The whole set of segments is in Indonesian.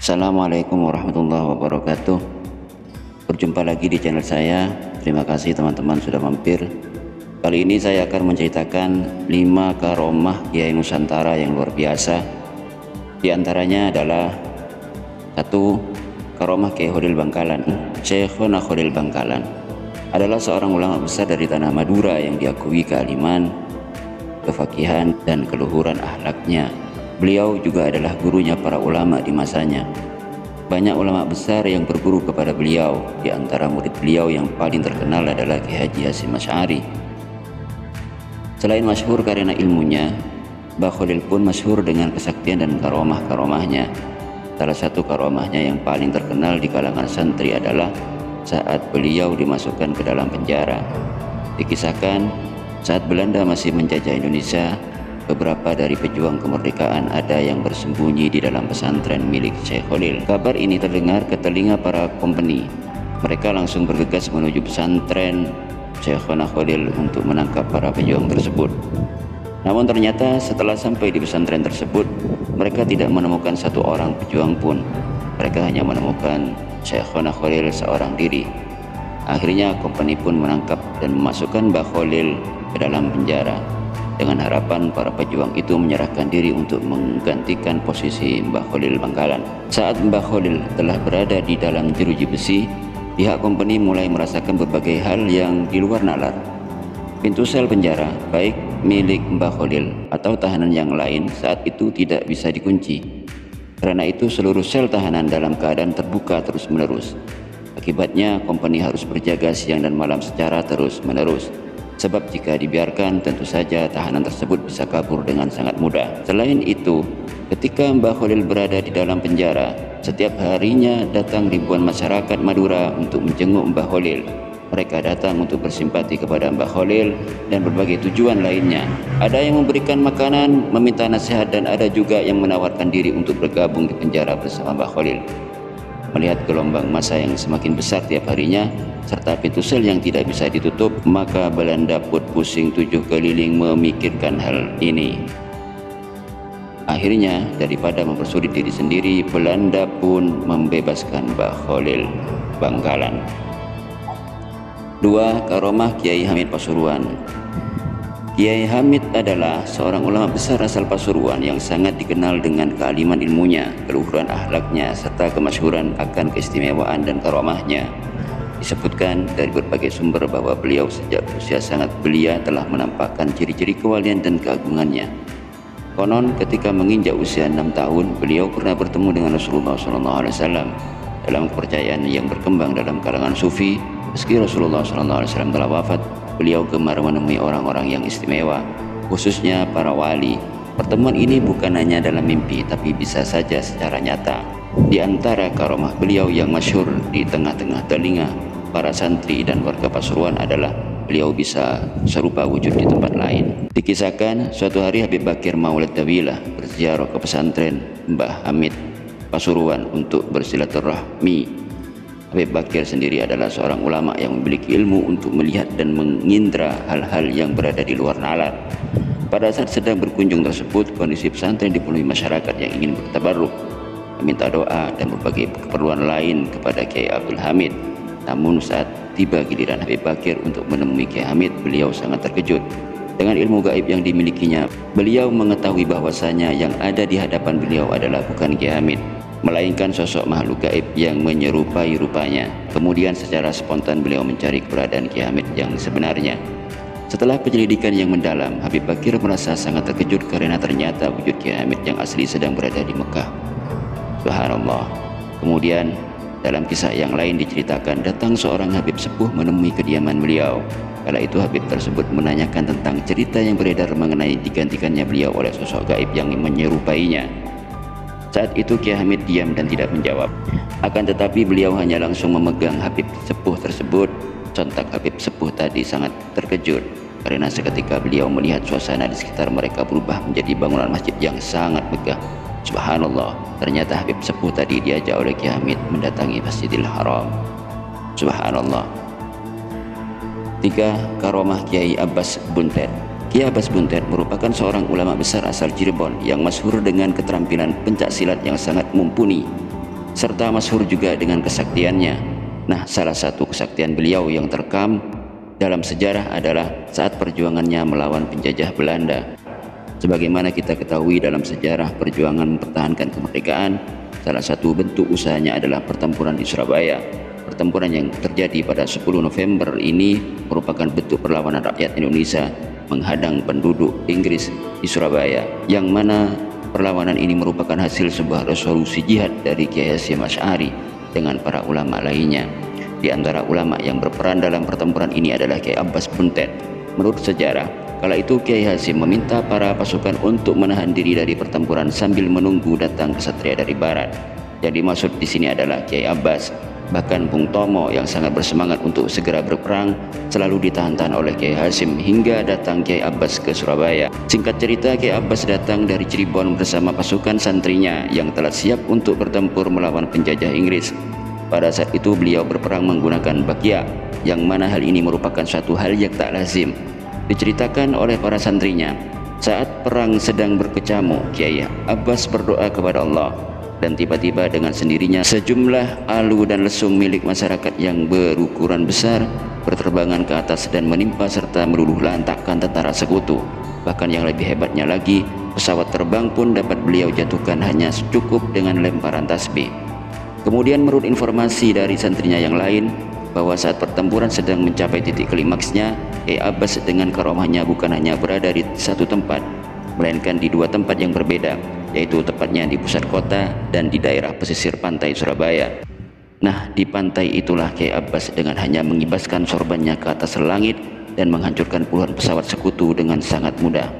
Assalamualaikum warahmatullahi wabarakatuh. Berjumpa lagi di channel saya. Terima kasih teman-teman sudah mampir. Kali ini saya akan menceritakan 5 karomah Kiai Nusantara yang luar biasa. Di antaranya adalah 1. Karomah Kiai Khalil Bangkalan. Syekhona Khalil Bangkalan adalah seorang ulama besar dari tanah Madura yang diakui kealiman, kefakihan, dan keluhuran akhlaknya. Beliau juga adalah gurunya para ulama di masanya. Banyak ulama besar yang berguru kepada beliau. Di antara murid beliau yang paling terkenal adalah Kiai Haji Hasyim Asy'ari. Selain masyhur karena ilmunya, Mbah Khalil pun masyhur dengan kesaktian dan karomah-karomahnya. Salah satu karomahnya yang paling terkenal di kalangan santri adalah saat beliau dimasukkan ke dalam penjara. Dikisahkan saat Belanda masih menjajah Indonesia, beberapa dari pejuang kemerdekaan ada yang bersembunyi di dalam pesantren milik Syekh Khalil. Kabar ini terdengar ke telinga para kompeni. Mereka langsung bergegas menuju pesantren Syekhona Khalil untuk menangkap para pejuang tersebut. Namun ternyata setelah sampai di pesantren tersebut, mereka tidak menemukan satu orang pejuang pun. Mereka hanya menemukan Syekhona Khalil seorang diri. Akhirnya kompeni pun menangkap dan memasukkan Mbah Khalil ke dalam penjara, dengan harapan para pejuang itu menyerahkan diri untuk menggantikan posisi Mbah Khalil Bangkalan. Saat Mbah Khalil telah berada di dalam jeruji besi, pihak kompeni mulai merasakan berbagai hal yang di luar nalar. Pintu sel penjara, baik milik Mbah Khalil atau tahanan yang lain, saat itu tidak bisa dikunci. Karena itu seluruh sel tahanan dalam keadaan terbuka terus-menerus. Akibatnya kompeni harus berjaga siang dan malam secara terus-menerus. Sebab jika dibiarkan, tentu saja tahanan tersebut bisa kabur dengan sangat mudah. Selain itu, ketika Mbah Khalil berada di dalam penjara, setiap harinya datang ribuan masyarakat Madura untuk menjenguk Mbah Khalil. Mereka datang untuk bersimpati kepada Mbah Khalil dan berbagai tujuan lainnya. Ada yang memberikan makanan, meminta nasihat, dan ada juga yang menawarkan diri untuk bergabung di penjara bersama Mbah Khalil. Melihat gelombang massa yang semakin besar tiap harinya, serta pintu sel yang tidak bisa ditutup, maka Belanda pun pusing 7 keliling memikirkan hal ini. Akhirnya, daripada mempersulit diri sendiri, Belanda pun membebaskan Mbah Khalil Bangkalan. 2. Karomah Kiai Hamid Pasuruan. Kiai Hamid adalah seorang ulama besar asal Pasuruan yang sangat dikenal dengan kealiman ilmunya, keluhuran akhlaknya, serta kemasyhuran akan keistimewaan dan karomahnya. Disebutkan dari berbagai sumber bahwa beliau sejak usia sangat belia telah menampakkan ciri-ciri kewalian dan keagungannya. Konon ketika menginjak usia 6 tahun, beliau pernah bertemu dengan Rasulullah SAW. Dalam kepercayaan yang berkembang dalam kalangan sufi, meski Rasulullah SAW telah wafat, beliau gemar menemui orang-orang yang istimewa, khususnya para wali. Pertemuan ini bukan hanya dalam mimpi, tapi bisa saja secara nyata. Di antara karomah beliau yang masyhur di tengah-tengah telinga para santri dan warga Pasuruan adalah beliau bisa serupa wujud di tempat lain. Dikisahkan suatu hari Habib Bakir Maulid Tawilah berziarah ke pesantren Mbah Hamid Pasuruan untuk bersilaturahmi. Habib Bakir sendiri adalah seorang ulama yang memiliki ilmu untuk melihat dan mengindra hal-hal yang berada di luar nalar. Pada saat sedang berkunjung tersebut, kondisi pesantren dipenuhi masyarakat yang ingin bertabarruk, meminta doa dan berbagai keperluan lain kepada Kiai Abdul Hamid. Namun saat tiba giliran Habib Bakir untuk menemui Kiai Hamid, beliau sangat terkejut. Dengan ilmu gaib yang dimilikinya, beliau mengetahui bahwasanya yang ada di hadapan beliau adalah bukan Kiai Hamid, melainkan sosok makhluk gaib yang menyerupai rupanya. Kemudian secara spontan beliau mencari keberadaan Kiai Hamid yang sebenarnya. Setelah penyelidikan yang mendalam, Habib Bakir merasa sangat terkejut karena ternyata wujud Kiai Hamid yang asli sedang berada di Mekah. Subhanallah. Kemudian dalam kisah yang lain diceritakan datang seorang Habib sepuh menemui kediaman beliau. Kala itu Habib tersebut menanyakan tentang cerita yang beredar mengenai digantikannya beliau oleh sosok gaib yang menyerupainya. Saat itu Kiai Hamid diam dan tidak menjawab. Akan tetapi beliau hanya langsung memegang Habib sepuh tersebut. Sontak Habib sepuh tadi sangat terkejut karena seketika beliau melihat suasana di sekitar mereka berubah menjadi bangunan masjid yang sangat megah. Subhanallah, ternyata Habib sepuh tadi diajak oleh Kiai Hamid mendatangi Masjidil Haram. Subhanallah. 3. Karomah Kiai Abbas Buntet. Kiai Abbas Buntet merupakan seorang ulama besar asal Cirebon yang masyhur dengan keterampilan pencak silat yang sangat mumpuni. serta masyhur juga dengan kesaktiannya. Nah, salah satu kesaktian beliau yang terekam dalam sejarah adalah saat perjuangannya melawan penjajah Belanda. Sebagaimana kita ketahui dalam sejarah perjuangan mempertahankan kemerdekaan, salah satu bentuk usahanya adalah pertempuran di Surabaya. Pertempuran yang terjadi pada 10 November ini merupakan bentuk perlawanan rakyat Indonesia menghadang penduduk Inggris di Surabaya, yang mana perlawanan ini merupakan hasil sebuah resolusi jihad dari Kiai Hasyim Asy'ari dengan para ulama lainnya. Di antara ulama yang berperan dalam pertempuran ini adalah Kiai Abbas Buntet. Menurut sejarah, kala itu Kiai Hasyim meminta para pasukan untuk menahan diri dari pertempuran sambil menunggu datang kesatria dari barat. Yang dimaksud di sini adalah Kiai Abbas. Bahkan Bung Tomo yang sangat bersemangat untuk segera berperang selalu ditahan-tahan oleh Kiai Hasyim hingga datang Kiai Abbas ke Surabaya. Singkat cerita, Kiai Abbas datang dari Cirebon bersama pasukan santrinya yang telah siap untuk bertempur melawan penjajah Inggris. Pada saat itu beliau berperang menggunakan bakya, yang mana hal ini merupakan suatu hal yang tak lazim. Diceritakan oleh para santrinya, saat perang sedang berkecamuk, Kiai Abbas berdoa kepada Allah, dan tiba-tiba dengan sendirinya sejumlah alu dan lesung milik masyarakat yang berukuran besar berterbangan ke atas dan menimpa serta meluluh lantakkan tentara sekutu. Bahkan yang lebih hebatnya lagi, pesawat terbang pun dapat beliau jatuhkan hanya cukup dengan lemparan tasbih. Kemudian menurut informasi dari santrinya yang lain, bahwa saat pertempuran sedang mencapai titik klimaksnya, Kiai Abbas dengan karomahnya bukan hanya berada di satu tempat, melainkan di dua tempat yang berbeda, yaitu tepatnya di pusat kota dan di daerah pesisir pantai Surabaya. Nah, di pantai itulah Kiai Abbas dengan hanya mengibaskan sorbannya ke atas langit dan menghancurkan puluhan pesawat sekutu dengan sangat mudah.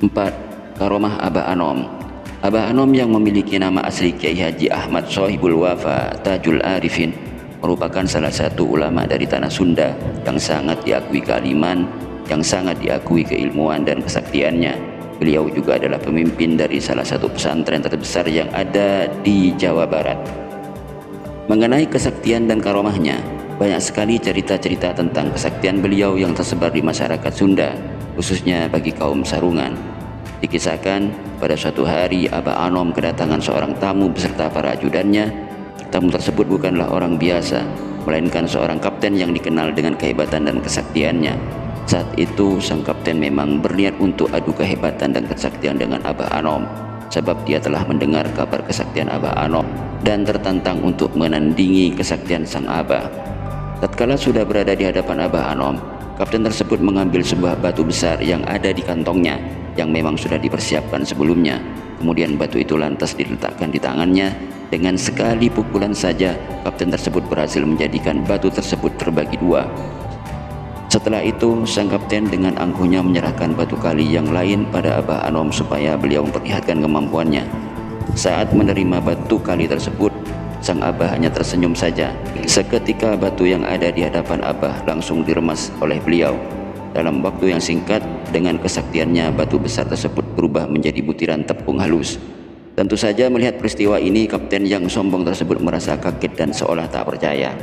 4. Karomah Abah Anom. Abah Anom yang memiliki nama asli Kiai Haji Ahmad Sohibul Wafa Tajul Arifin merupakan salah satu ulama dari tanah Sunda yang sangat diakui kealiman, yang sangat diakui keilmuan dan kesaktiannya. Beliau juga adalah pemimpin dari salah satu pesantren terbesar yang ada di Jawa Barat. Mengenai kesaktian dan karomahnya, banyak sekali cerita-cerita tentang kesaktian beliau yang tersebar di masyarakat Sunda, khususnya bagi kaum sarungan. Dikisahkan pada suatu hari Abah Anom kedatangan seorang tamu beserta para ajudannya. Tamu tersebut bukanlah orang biasa, melainkan seorang kapten yang dikenal dengan kehebatan dan kesaktiannya. Saat itu sang kapten memang berniat untuk adu kehebatan dan kesaktian dengan Abah Anom, sebab dia telah mendengar kabar kesaktian Abah Anom dan tertantang untuk menandingi kesaktian sang Abah. Tatkala sudah berada di hadapan Abah Anom, kapten tersebut mengambil sebuah batu besar yang ada di kantongnya yang memang sudah dipersiapkan sebelumnya. Kemudian batu itu lantas diletakkan di tangannya. Dengan sekali pukulan saja, kapten tersebut berhasil menjadikan batu tersebut terbagi dua. Setelah itu, sang kapten dengan angkuhnya menyerahkan batu kali yang lain pada Abah Anom supaya beliau memperlihatkan kemampuannya. Saat menerima batu kali tersebut, sang Abah hanya tersenyum saja. Seketika batu yang ada di hadapan Abah langsung diremas oleh beliau. Dalam waktu yang singkat, dengan kesaktiannya batu besar tersebut berubah menjadi butiran tepung halus. Tentu saja melihat peristiwa ini, kapten yang sombong tersebut merasa kaget dan seolah tak percaya.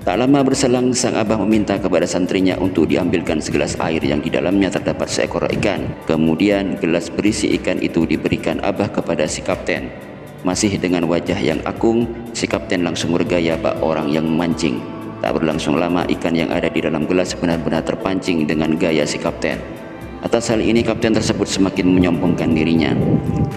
Tak lama berselang, sang Abah meminta kepada santrinya untuk diambilkan segelas air yang di dalamnya terdapat seekor ikan. Kemudian gelas berisi ikan itu diberikan Abah kepada si kapten. Masih dengan wajah yang akung, si kapten langsung bergaya bak orang yang memancing. Tak berlangsung lama, ikan yang ada di dalam gelas benar-benar terpancing dengan gaya si kapten. Atas hal ini, kapten tersebut semakin menyombongkan dirinya.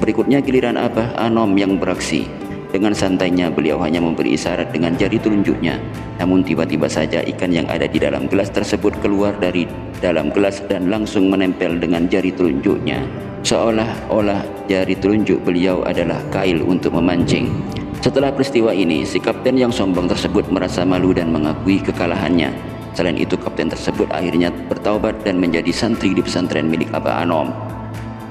Berikutnya giliran Abah Anom yang beraksi. Dengan santainya beliau hanya memberi isyarat dengan jari telunjuknya. Namun tiba-tiba saja ikan yang ada di dalam gelas tersebut keluar dari dalam gelas dan langsung menempel dengan jari telunjuknya. Seolah-olah jari telunjuk beliau adalah kail untuk memancing. Setelah peristiwa ini, si kapten yang sombong tersebut merasa malu dan mengakui kekalahannya. Selain itu, kapten tersebut akhirnya bertaubat dan menjadi santri di pesantren milik Abah Anom.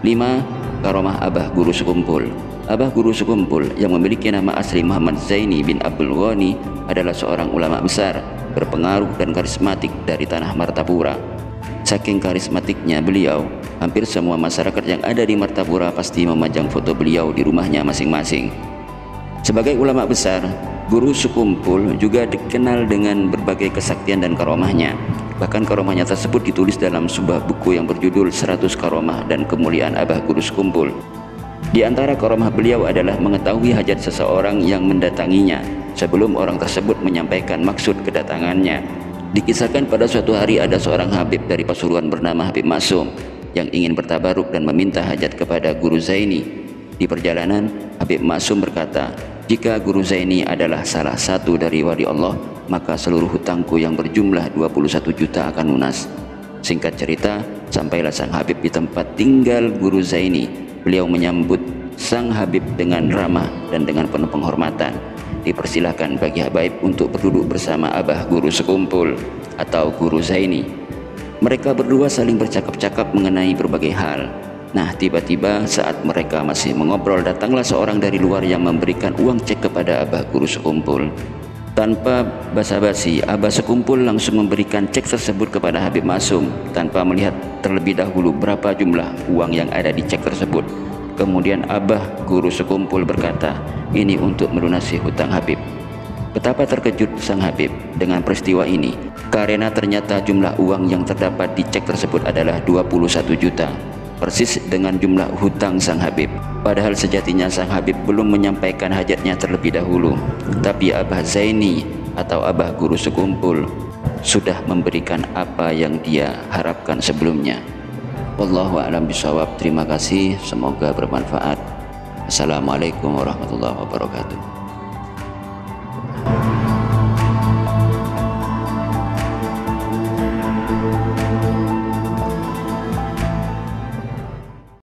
5. Karomah Abah Guru Sekumpul. Abah Guru Sekumpul yang memiliki nama asli Muhammad Zaini bin Abdul Ghani adalah seorang ulama besar, berpengaruh dan karismatik dari tanah Martapura. Saking karismatiknya beliau, hampir semua masyarakat yang ada di Martapura pasti memajang foto beliau di rumahnya masing-masing. Sebagai ulama besar, Guru Sekumpul juga dikenal dengan berbagai kesaktian dan karomahnya. Bahkan karomahnya tersebut ditulis dalam sebuah buku yang berjudul 100 Karomah dan Kemuliaan Abah Guru Sekumpul. Di antara karomah beliau adalah mengetahui hajat seseorang yang mendatanginya sebelum orang tersebut menyampaikan maksud kedatangannya. Dikisahkan pada suatu hari ada seorang Habib dari Pasuruan bernama Habib Maksum yang ingin bertabaruk dan meminta hajat kepada Guru Zaini. Di perjalanan, Habib Maksum berkata, "Jika Guru Zaini adalah salah satu dari wali Allah, maka seluruh hutangku yang berjumlah 21 juta akan lunas." Singkat cerita, sampailah sang Habib di tempat tinggal Guru Zaini. Beliau menyambut sang Habib dengan ramah dan dengan penuh penghormatan. Dipersilahkan bagi habaib untuk berduduk bersama Abah Guru Sekumpul atau Guru Zaini. Mereka berdua saling bercakap-cakap mengenai berbagai hal. Nah, tiba-tiba saat mereka masih mengobrol, datanglah seorang dari luar yang memberikan uang cek kepada Abah Guru Sekumpul. Tanpa basa-basi, Abah Sekumpul langsung memberikan cek tersebut kepada Habib Maksum tanpa melihat terlebih dahulu berapa jumlah uang yang ada di cek tersebut. Kemudian Abah Guru Sekumpul berkata, "Ini untuk melunasi hutang Habib." Betapa terkejut sang Habib dengan peristiwa ini, karena ternyata jumlah uang yang terdapat di cek tersebut adalah 21 juta, persis dengan jumlah hutang sang Habib. Padahal sejatinya sang Habib belum menyampaikan hajatnya terlebih dahulu, tapi Abah Zaini atau Abah Guru Sekumpul sudah memberikan apa yang dia harapkan sebelumnya. Wallahu a'lam bishawab. Terima kasih, semoga bermanfaat. Assalamualaikum warahmatullahi wabarakatuh.